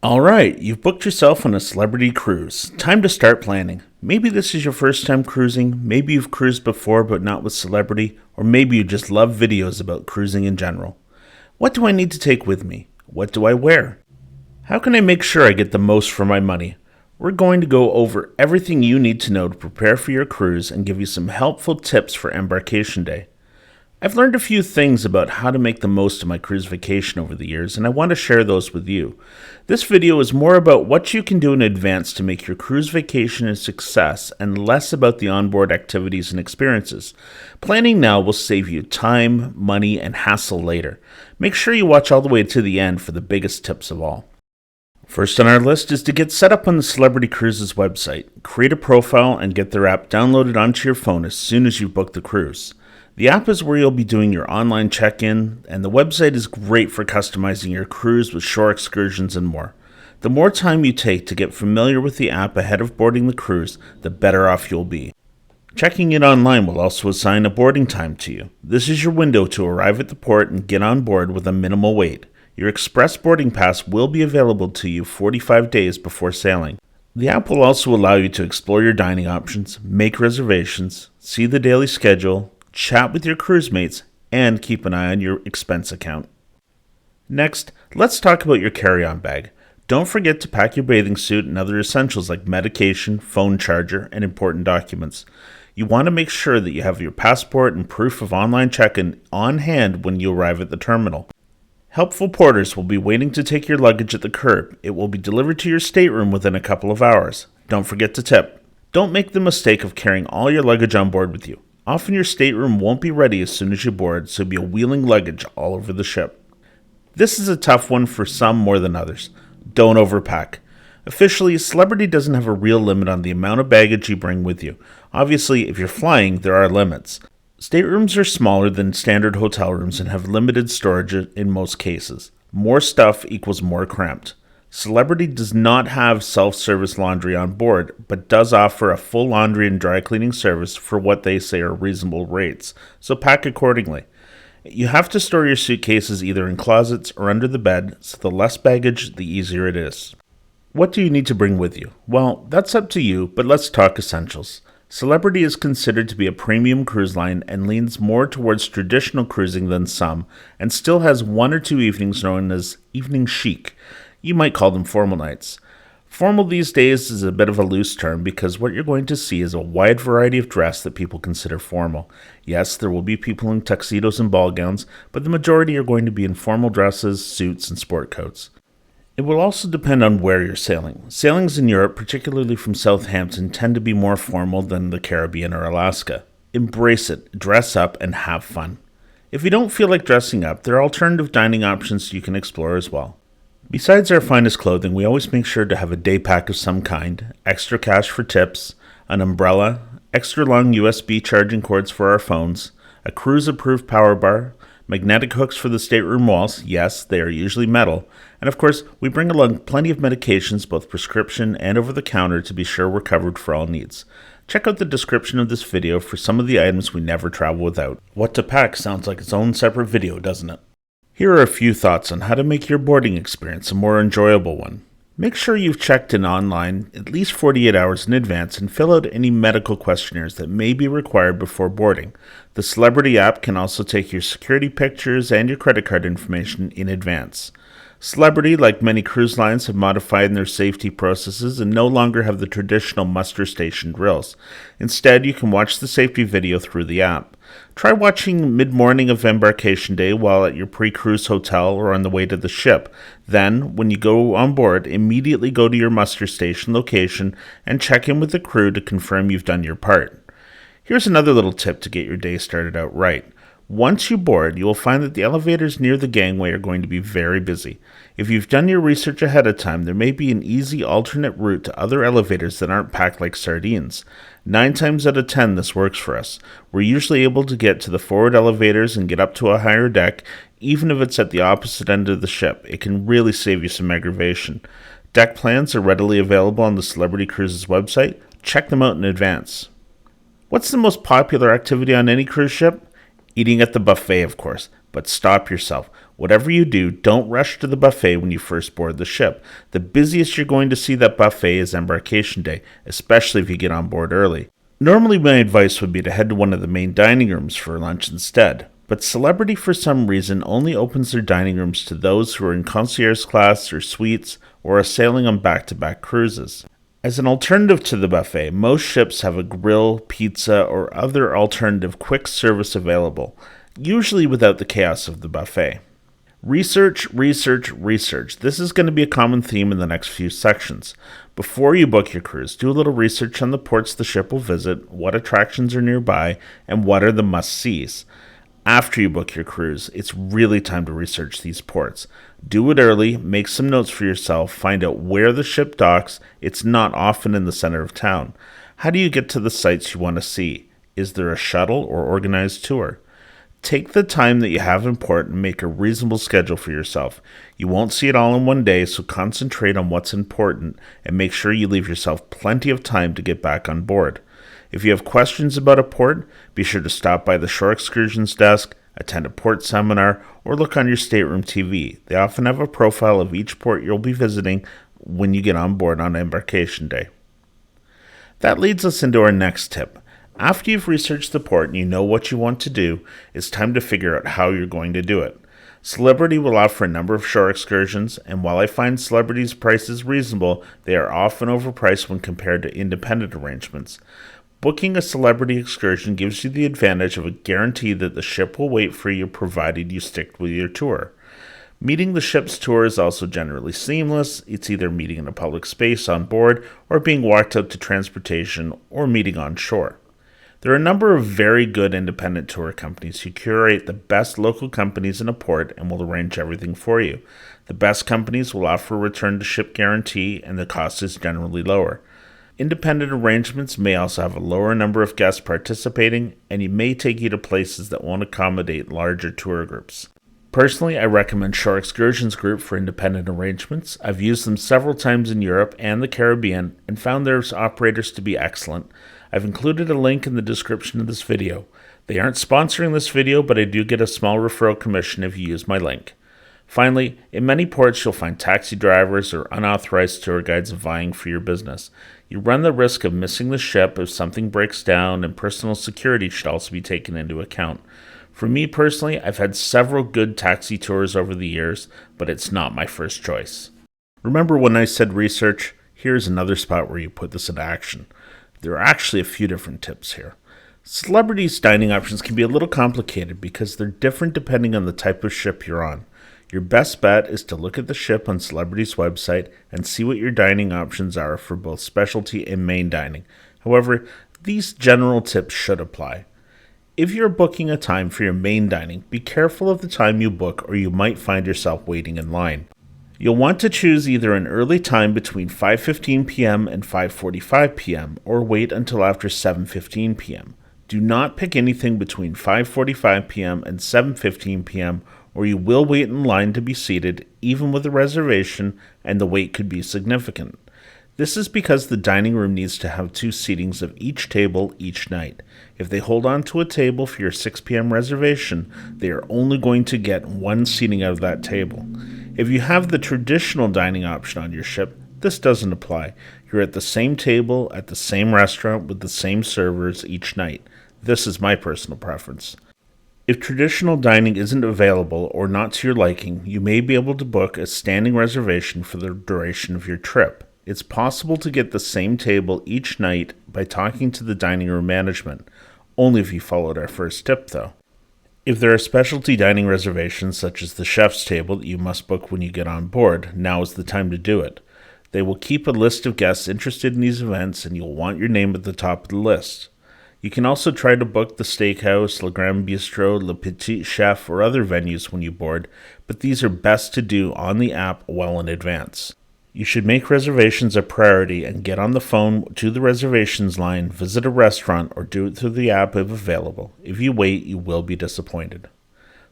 Alright, you've booked yourself on a celebrity cruise. Time to start planning. Maybe this is your first time cruising, maybe you've cruised before but not with celebrity, or maybe you just love videos about cruising in general. What do I need to take with me? What do I wear? How can I make sure I get the most for my money? We're going to go over everything you need to know to prepare for your cruise and give you some helpful tips for Embarkation Day. I've learned a few things about how to make the most of my cruise vacation over the years, and I want to share those with you. This video is more about what you can do in advance to make your cruise vacation a success and less about the onboard activities and experiences. Planning now will save you time, money, and hassle later. Make sure you watch all the way to the end for the biggest tips of all. First on our list is to get set up on the Celebrity Cruises website. Create a profile and get their app downloaded onto your phone as soon as you book the cruise. The app is where you'll be doing your online check-in, and the website is great for customizing your cruise with shore excursions and more. The more time you take to get familiar with the app ahead of boarding the cruise, the better off you'll be. Checking it online will also assign a boarding time to you. This is your window to arrive at the port and get on board with a minimal wait. Your express boarding pass will be available to you 45 days before sailing. The app will also allow you to explore your dining options, make reservations, see the daily schedule, chat with your cruise mates, and keep an eye on your expense account. Next, let's talk about your carry-on bag. Don't forget to pack your bathing suit and other essentials like medication, phone charger, and important documents. You want to make sure that you have your passport and proof of online check-in on hand when you arrive at the terminal. Helpful porters will be waiting to take your luggage at the curb. It will be delivered to your stateroom within a couple of hours. Don't forget to tip. Don't make the mistake of carrying all your luggage on board with you. Often your stateroom won't be ready as soon as you board, so you'll be wheeling luggage all over the ship. This is a tough one for some more than others. Don't overpack. Officially, Celebrity doesn't have a real limit on the amount of baggage you bring with you. Obviously, if you're flying, there are limits. Staterooms are smaller than standard hotel rooms and have limited storage in most cases. More stuff equals more cramped. Celebrity does not have self-service laundry on board, but does offer a full laundry and dry cleaning service for what they say are reasonable rates, so pack accordingly. You have to store your suitcases either in closets or under the bed, so the less baggage, the easier it is. What do you need to bring with you? Well, that's up to you, but let's talk essentials. Celebrity is considered to be a premium cruise line and leans more towards traditional cruising than some, and still has one or two evenings known as evening chic. You might call them formal nights. Formal these days is a bit of a loose term because what you're going to see is a wide variety of dress that people consider formal. Yes, there will be people in tuxedos and ball gowns, but the majority are going to be in formal dresses, suits, and sport coats. It will also depend on where you're sailing. Sailings in Europe, particularly from Southampton, tend to be more formal than the Caribbean or Alaska. Embrace it, dress up, and have fun. If you don't feel like dressing up, there are alternative dining options you can explore as well. Besides our finest clothing, we always make sure to have a day pack of some kind, extra cash for tips, an umbrella, extra long USB charging cords for our phones, a cruise-approved power bar, magnetic hooks for the stateroom walls, yes, they are usually metal, and of course, we bring along plenty of medications, both prescription and over-the-counter, to be sure we're covered for all needs. Check out the description of this video for some of the items we never travel without. What to pack sounds like its own separate video, doesn't it? Here are a few thoughts on how to make your boarding experience a more enjoyable one. Make sure you've checked in online at least 48 hours in advance and fill out any medical questionnaires that may be required before boarding. The Celebrity app can also take your security pictures and your credit card information in advance. Celebrity, like many cruise lines, have modified their safety processes and no longer have the traditional muster station drills. Instead, you can watch the safety video through the app. Try watching mid-morning of Embarkation Day while at your pre-cruise hotel or on the way to the ship. Then, when you go on board, immediately go to your muster station location and check in with the crew to confirm you've done your part. Here's another little tip to get your day started out right. Once you board, you will find that the elevators near the gangway are going to be very busy. If you've done your research ahead of time, there may be an easy alternate route to other elevators that aren't packed like sardines. 9 times out of 10, this works for us. We're usually able to get to the forward elevators and get up to a higher deck, even if it's at the opposite end of the ship. It can really save you some aggravation. Deck plans are readily available on the Celebrity Cruises website. Check them out in advance. What's the most popular activity on any cruise ship? Eating at the buffet, of course, but stop yourself. Whatever you do, don't rush to the buffet when you first board the ship. The busiest you're going to see that buffet is Embarkation Day, especially if you get on board early. Normally my advice would be to head to one of the main dining rooms for lunch instead, but Celebrity for some reason only opens their dining rooms to those who are in concierge class or suites or are sailing on back-to-back cruises. As an alternative to the buffet, most ships have a grill, pizza, or other alternative quick service available, usually without the chaos of the buffet. Research, research, research. This is going to be a common theme in the next few sections. Before you book your cruise, do a little research on the ports the ship will visit, what attractions are nearby, and what are the must-sees. After you book your cruise, it's really time to research these ports. Do it early, make some notes for yourself, find out where the ship docks. It's not often in the center of town. How do you get to the sites you want to see? Is there a shuttle or organized tour? Take the time that you have in port and make a reasonable schedule for yourself. You won't see it all in one day, so concentrate on what's important and make sure you leave yourself plenty of time to get back on board. If you have questions about a port, be sure to stop by the Shore Excursions desk, attend a port seminar, or look on your stateroom TV. They often have a profile of each port you'll be visiting when you get on board on Embarkation Day. That leads us into our next tip. After you've researched the port and you know what you want to do, it's time to figure out how you're going to do it. Celebrity will offer a number of shore excursions, and while I find Celebrity's prices reasonable, they are often overpriced when compared to independent arrangements. Booking a Celebrity excursion gives you the advantage of a guarantee that the ship will wait for you provided you stick with your tour. Meeting the ship's tour is also generally seamless. It's either meeting in a public space on board or being walked out to transportation or meeting on shore. There are a number of very good independent tour companies who curate the best local companies in a port and will arrange everything for you. The best companies will offer a return-to-ship guarantee, and the cost is generally lower. Independent arrangements may also have a lower number of guests participating, and it may take you to places that won't accommodate larger tour groups. Personally, I recommend Shore Excursions Group for independent arrangements. I've used them several times in Europe and the Caribbean and found their operators to be excellent. I've included a link in the description of this video. They aren't sponsoring this video, but I do get a small referral commission if you use my link. Finally, in many ports you'll find taxi drivers or unauthorized tour guides vying for your business. You run the risk of missing the ship if something breaks down, and personal security should also be taken into account. For me personally, I've had several good taxi tours over the years, but it's not my first choice. Remember when I said research? Here's another spot where you put this into action. There are actually a few different tips here. Celebrity's dining options can be a little complicated because they're different depending on the type of ship you're on. Your best bet is to look at the ship on Celebrity's website and see what your dining options are for both specialty and main dining. However, these general tips should apply. If you're booking a time for your main dining, be careful of the time you book or you might find yourself waiting in line. You'll want to choose either an early time between 5:15 p.m. and 5:45 p.m. or wait until after 7:15 p.m. Do not pick anything between 5:45 p.m. and 7:15 p.m. or you will wait in line to be seated, even with a reservation, and the wait could be significant. This is because the dining room needs to have 2 seatings of each table each night. If they hold on to a table for your 6 p.m. reservation, they are only going to get 1 seating out of that table. If you have the traditional dining option on your ship, this doesn't apply. You're at the same table at the same restaurant with the same servers each night. This is my personal preference. If traditional dining isn't available or not to your liking, you may be able to book a standing reservation for the duration of your trip. It's possible to get the same table each night by talking to the dining room management, only if you followed our first tip though. If there are specialty dining reservations such as the chef's table that you must book when you get on board, now is the time to do it. They will keep a list of guests interested in these events and you'll want your name at the top of the list. You can also try to book the Steakhouse, Le Grand Bistro, Le Petit Chef, or other venues when you board, but these are best to do on the app well in advance. You should make reservations a priority and get on the phone to the reservations line, visit a restaurant, or do it through the app if available. If you wait, you will be disappointed.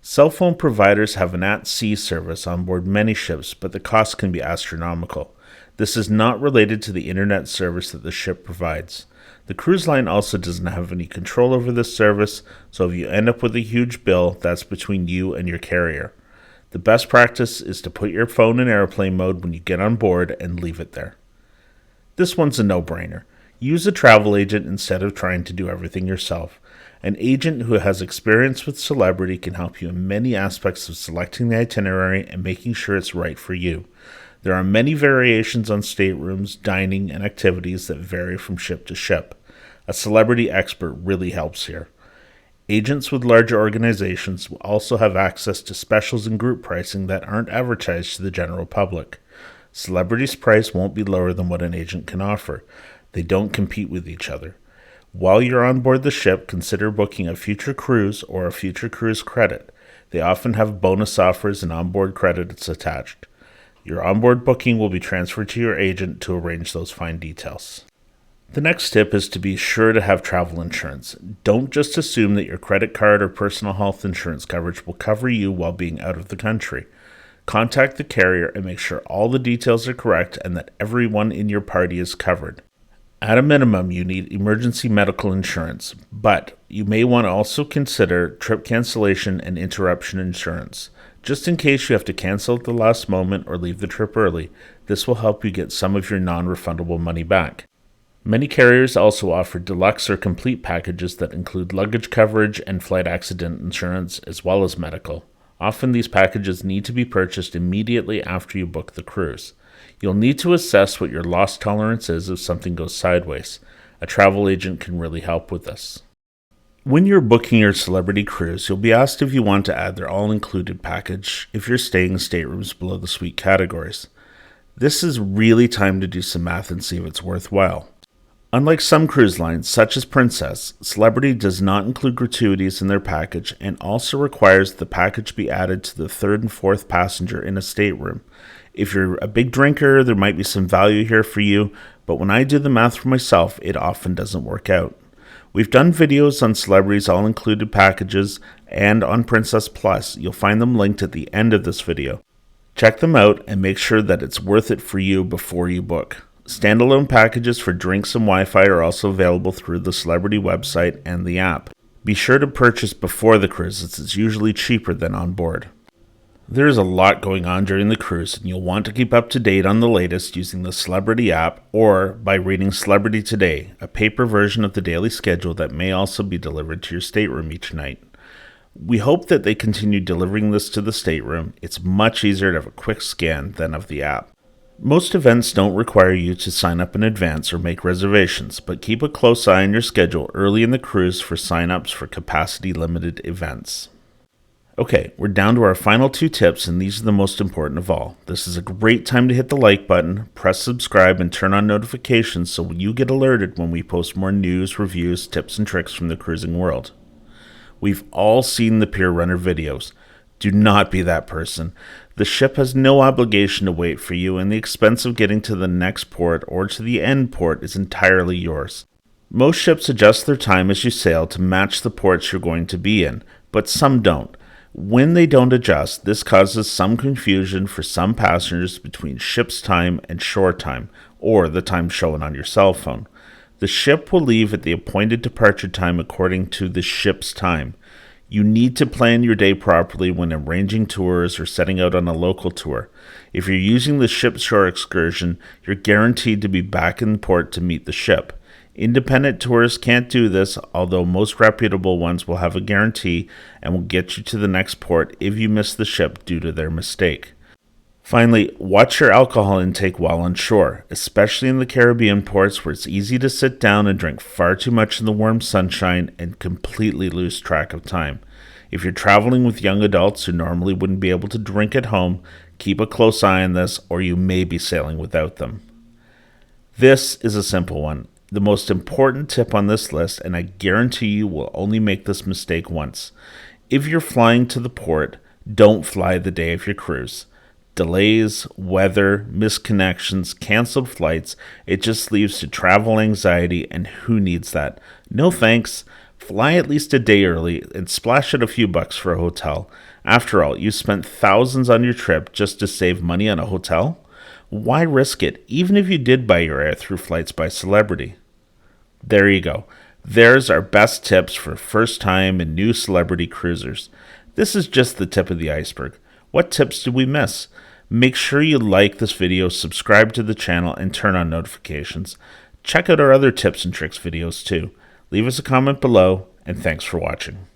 Cell phone providers have an at-sea service on board many ships, but the cost can be astronomical. This is not related to the internet service that the ship provides. The cruise line also doesn't have any control over this service, so if you end up with a huge bill, that's between you and your carrier. The The best practice is to put your phone in airplane mode when you get on board and leave it there. This one's a no-brainer. Use a travel agent instead of trying to do everything yourself. An agent who has experience with Celebrity can help you in many aspects of selecting the itinerary and making sure it's right for you. There are many variations on staterooms, dining, and activities that vary from ship to ship. A Celebrity expert really helps here. Agents with larger organizations will also have access to specials and group pricing that aren't advertised to the general public. Celebrity's price won't be lower than what an agent can offer. They don't compete with each other. While you're on board the ship, consider booking a future cruise or a future cruise credit. They often have bonus offers and onboard credits attached. Your onboard booking will be transferred to your agent to arrange those fine details. The next tip is to be sure to have travel insurance. Don't just assume that your credit card or personal health insurance coverage will cover you while being out of the country. Contact the carrier and make sure all the details are correct and that everyone in your party is covered. At a minimum, you need emergency medical insurance, but you may want to also consider trip cancellation and interruption insurance. Just in case you have to cancel at the last moment or leave the trip early, this will help you get some of your non-refundable money back. Many carriers also offer deluxe or complete packages that include luggage coverage and flight accident insurance as well as medical. Often these packages need to be purchased immediately after you book the cruise. You'll need to assess what your loss tolerance is if something goes sideways. A travel agent can really help with this. When you're booking your Celebrity cruise, you'll be asked if you want to add their all-included package if you're staying in staterooms below the suite categories. This is really time to do some math and see if it's worthwhile. Unlike some cruise lines, such as Princess, Celebrity does not include gratuities in their package and also requires the package be added to the third and fourth passenger in a stateroom. If you're a big drinker, there might be some value here for you, but when I do the math for myself, it often doesn't work out. We've done videos on Celebrity's all-included packages and on Princess Plus. You'll find them linked at the end of this video. Check them out and make sure that it's worth it for you before you book. Standalone packages for drinks and Wi-Fi are also available through the Celebrity website and the app. Be sure to purchase before the cruise, as it's usually cheaper than on board. There is a lot going on during the cruise, and you'll want to keep up to date on the latest using the Celebrity app or by reading Celebrity Today, a paper version of the daily schedule that may also be delivered to your stateroom each night. We hope that they continue delivering this to the stateroom. It's much easier to have a quick scan than of the app. Most events don't require you to sign up in advance or make reservations, but keep a close eye on your schedule early in the cruise for sign-ups for capacity-limited events. Okay, we're down to our final 2 tips, and these are the most important of all. This is a great time to hit the like button, press subscribe, and turn on notifications so you get alerted when we post more news, reviews, tips, and tricks from the cruising world. We've all seen the Pier Runner videos. Do not be that person. The ship has no obligation to wait for you, and the expense of getting to the next port or to the end port is entirely yours. Most ships adjust their time as you sail to match the ports you're going to be in, but some don't. When they don't adjust, this causes some confusion for some passengers between ship's time and shore time, or the time shown on your cell phone. The ship will leave at the appointed departure time according to the ship's time. You need to plan your day properly when arranging tours or setting out on a local tour. If you're using the ship shore excursion, you're guaranteed to be back in port to meet the ship. Independent tours can't do this, although most reputable ones will have a guarantee and will get you to the next port if you miss the ship due to their mistake. Finally, watch your alcohol intake while on shore, especially in the Caribbean ports where it's easy to sit down and drink far too much in the warm sunshine and completely lose track of time. If you're traveling with young adults who normally wouldn't be able to drink at home, keep a close eye on this, or you may be sailing without them. This is a simple one. The most important tip on this list, and I guarantee you will only make this mistake once. If you're flying to the port, don't fly the day of your cruise. Delays, weather, missed connections, canceled flights, it just leads to travel anxiety, and who needs that? No thanks. Fly at least a day early and splash out a few bucks for a hotel. After all, you spent thousands on your trip just to save money on a hotel? Why risk it, even if you did buy your air through Flights by Celebrity? There you go. There's our best tips for first-time and new Celebrity cruisers. This is just the tip of the iceberg. What tips did we miss? Make sure you like this video, subscribe to the channel, and turn on notifications. Check out our other tips and tricks videos too. Leave us a comment below, and thanks for watching.